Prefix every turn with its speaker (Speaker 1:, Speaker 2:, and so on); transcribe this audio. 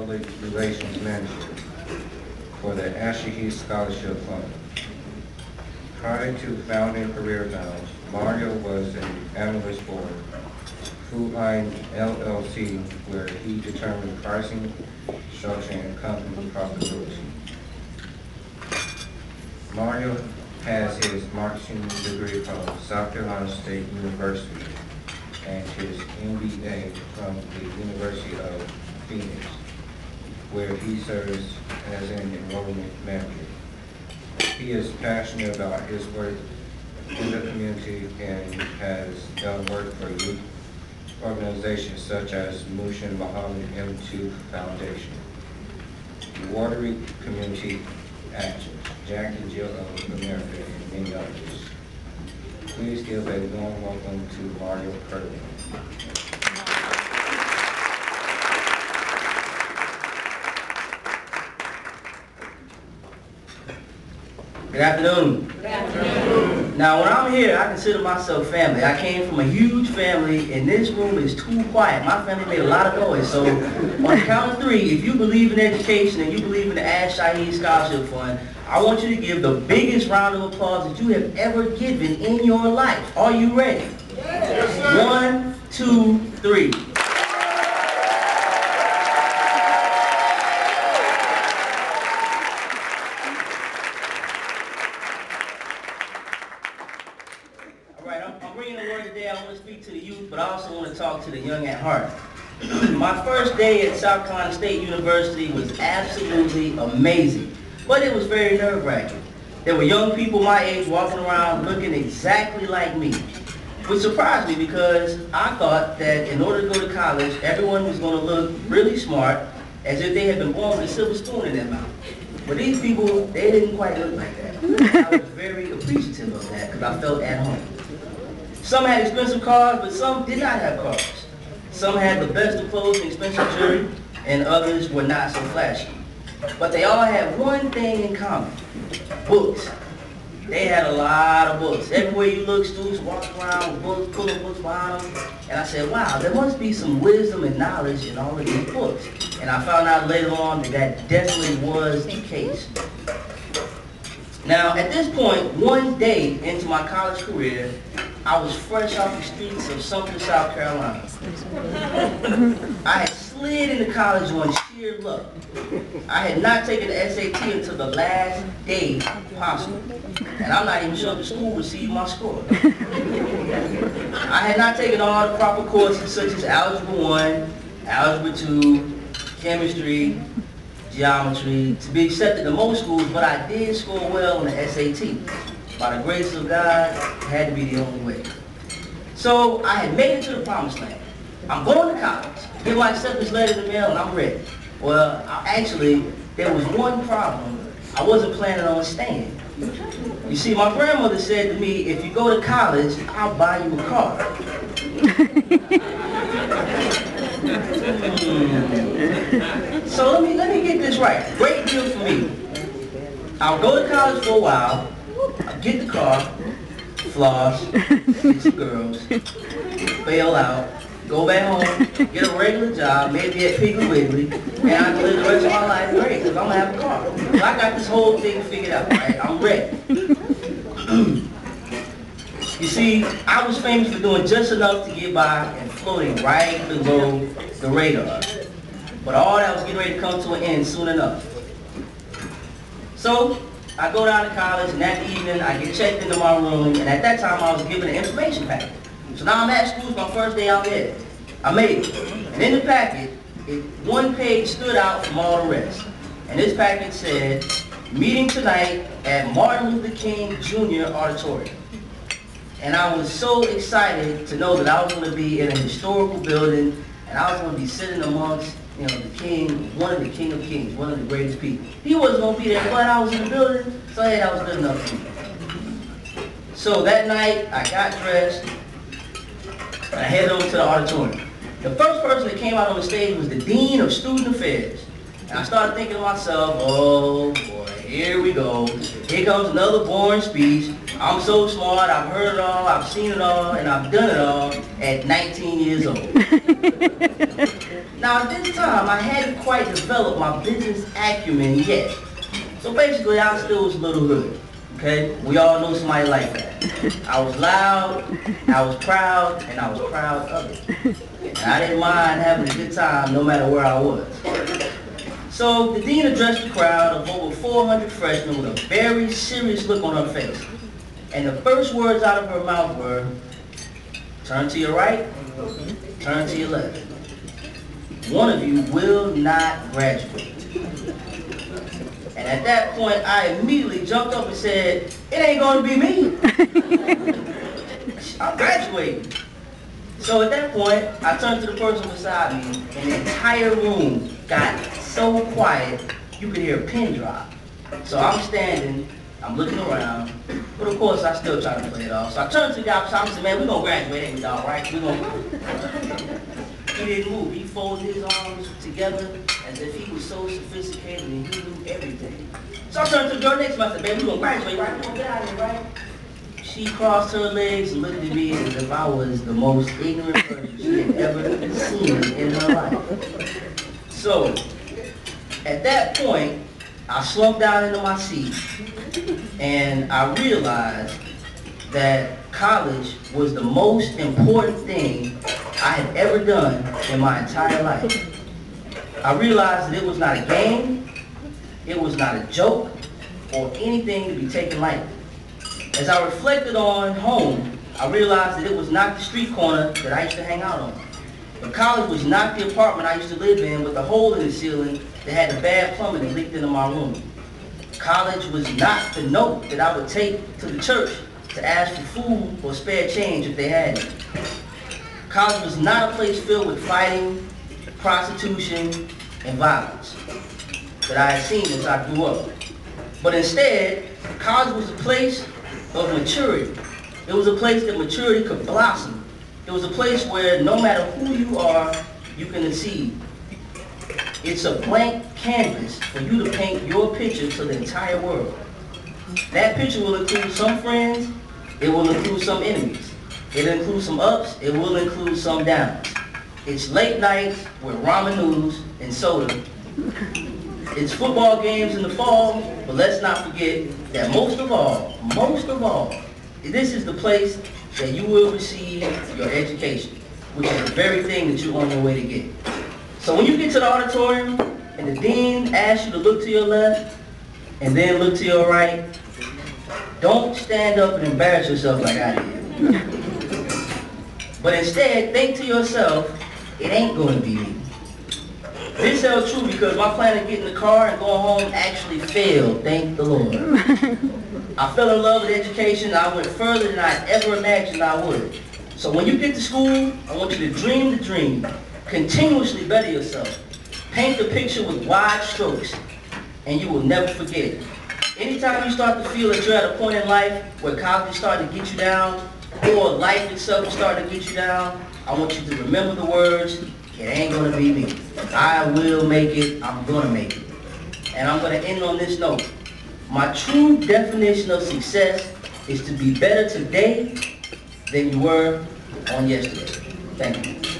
Speaker 1: Public Relations Manager for the Ashley Scholarship Fund. Prior to founding Career Bounds, Mario was an analyst for Food Line LLC, where he determined pricing, structure, and company profitability. Mario has his marketing degree from South Carolina State University and his MBA from the University of Phoenix, where he serves as an enrollment manager. He is passionate about his work in the community and has done work for youth organizations such as Mushin Muhammad M2 Foundation, Rotary Community Action, Jack and Jill of America, and many others. Please give a warm welcome to Mario Kirkland.
Speaker 2: Good afternoon.
Speaker 3: Good afternoon.
Speaker 2: Now, when I'm here, I consider myself family. I came from a huge family, and this room is too quiet. My family made a lot of noise. So, on the count of three, if you believe in education and you believe in the Ash Shaheed Scholarship Fund, I want you to give the biggest round of applause that you have ever given in your life. Are you ready?
Speaker 3: Yes, sir.
Speaker 2: 1, 2, 3. I'm bringing the word today. I want to speak to the youth, but I also want to talk to the young at heart. My first day at South Carolina State University was absolutely amazing, but it was very nerve-wracking. There were young people my age walking around looking exactly like me, which surprised me because I thought that in order to go to college, everyone was going to look really smart, as if they had been born with a silver spoon in their mouth. But these people, they didn't quite look like that. I was very appreciative of that because I felt at home. Some had expensive cars, but some did not have cars. Some had the best of clothes and expensive jewelry, and others were not so flashy. But they all had one thing in common: books. They had a lot of books. Everywhere you look, students walking around with books, pulling books behind them. And I said, wow, there must be some wisdom and knowledge in all of these books. And I found out later on that that definitely was the case. Now, at this point, one day into my college career, I was fresh off the streets of Sumter, South Carolina. I had slid into college on sheer luck. I had not taken the SAT until the last day possible. And I'm not even sure if the school received my score. I had not taken all the proper courses such as Algebra 1, Algebra 2, Chemistry, Geometry, to be accepted to most schools, but I did score well on the SAT. By the grace of God, it had to be the only way. So I had made it to the promised land. I'm going to college, get my acceptance letter in the mail, and I'm ready. Well, actually, there was one problem. I wasn't planning on staying. You see, my grandmother said to me, if you go to college, I'll buy you a car. So let me get this right. Great deal for me. I'll go to college for a while, I'll get the car, floss, get some girls, bail out, go back home, get a regular job, maybe at Piggly Wiggly, and I can live the rest of my life great, because I'm going to have a car. So I got this whole thing figured out, right? I'm ready. You see, I was famous for doing just enough to get by and floating right below the radar. But all that was getting ready to come to an end soon enough. So, I go down to college, and that evening I get checked into my room, and at that time I was given an information packet. So now I'm at school, it's my first day out there. I made it. And in the packet, one page stood out from all the rest. And this packet said, meeting tonight at Martin Luther King Jr. Auditorium. And I was so excited to know that I was going to be in a historical building, and I was going to be sitting amongst, the king, one of the king of kings, one of the greatest people. He wasn't going to be there, but I was in the building, so hey, that was good enough for me. So that night, I got dressed, and I headed over to the auditorium. The first person that came out on the stage was the Dean of Student Affairs. And I started thinking to myself, oh boy, here we go. Here comes another boring speech. I'm so smart, I've heard it all, I've seen it all, and I've done it all at 19 years old. Now at this time, I hadn't quite developed my business acumen yet. So basically, I still was a little hood. Okay? We all know somebody like that. I was loud, I was proud, and I was proud of it. And I didn't mind having a good time no matter where I was. So the dean addressed the crowd of over 400 freshmen with a very serious look on her face. And the first words out of her mouth were, turn to your right, turn to your left. One of you will not graduate. And at that point, I immediately jumped up and said, it ain't gonna be me. I'm graduating. So at that point, I turned to the person beside me, and the entire room got so quiet, you could hear a pin drop. So I'm standing, I'm looking around, but of course I still try to play it off. So I turned to the guy beside me and said, man, we're gonna graduate, ain't we, dog, right? We're gonna. He didn't move. He folded his arms together as if he was so sophisticated and he knew everything. So I turned to the girl next to me and said, baby, we're gonna graduate, right? We're gonna get out of here, right? She crossed her legs and looked at me as if I was the most ignorant person she had ever seen in her life. So, at that point, I slumped down into my seat and I realized that college was the most important thing I had ever done in my entire life. I realized that it was not a game, it was not a joke, or anything to be taken lightly. As I reflected on home, I realized that it was not the street corner that I used to hang out on. But college was not the apartment I used to live in with a hole in the ceiling that had the bad plumbing that leaked into my room. College was not the note that I would take to the church to ask for food or spare change if they had it. College was not a place filled with fighting, prostitution, and violence that I had seen as I grew up. But instead, college was a place of maturity. It was a place that maturity could blossom. It was a place where no matter who you are, you can exceed. It's a blank canvas for you to paint your picture to the entire world. That picture will include some friends, it will include some enemies. It'll include some ups, it will include some downs. It's late nights with ramen noodles and soda. It's football games in the fall, but let's not forget that most of all, this is the place that you will receive your education, which is the very thing that you're on your way to get. So when you get to the auditorium and the dean asks you to look to your left and then look to your right, don't stand up and embarrass yourself like I did. But instead, think to yourself, it ain't going to be me. This held true because my plan to get in the car and go home actually failed, thank the Lord. I fell in love with education and I went further than I ever imagined I would. So when you get to school, I want you to dream the dream. Continuously better yourself. Paint the picture with wide strokes and you will never forget it. Anytime you start to feel that you're at a point in life where college is starting to get you down or life itself is starting to get you down, I want you to remember the words, it ain't gonna be me. I will make it, I'm gonna make it. And I'm gonna end on this note. My true definition of success is to be better today than you were on yesterday. Thank you.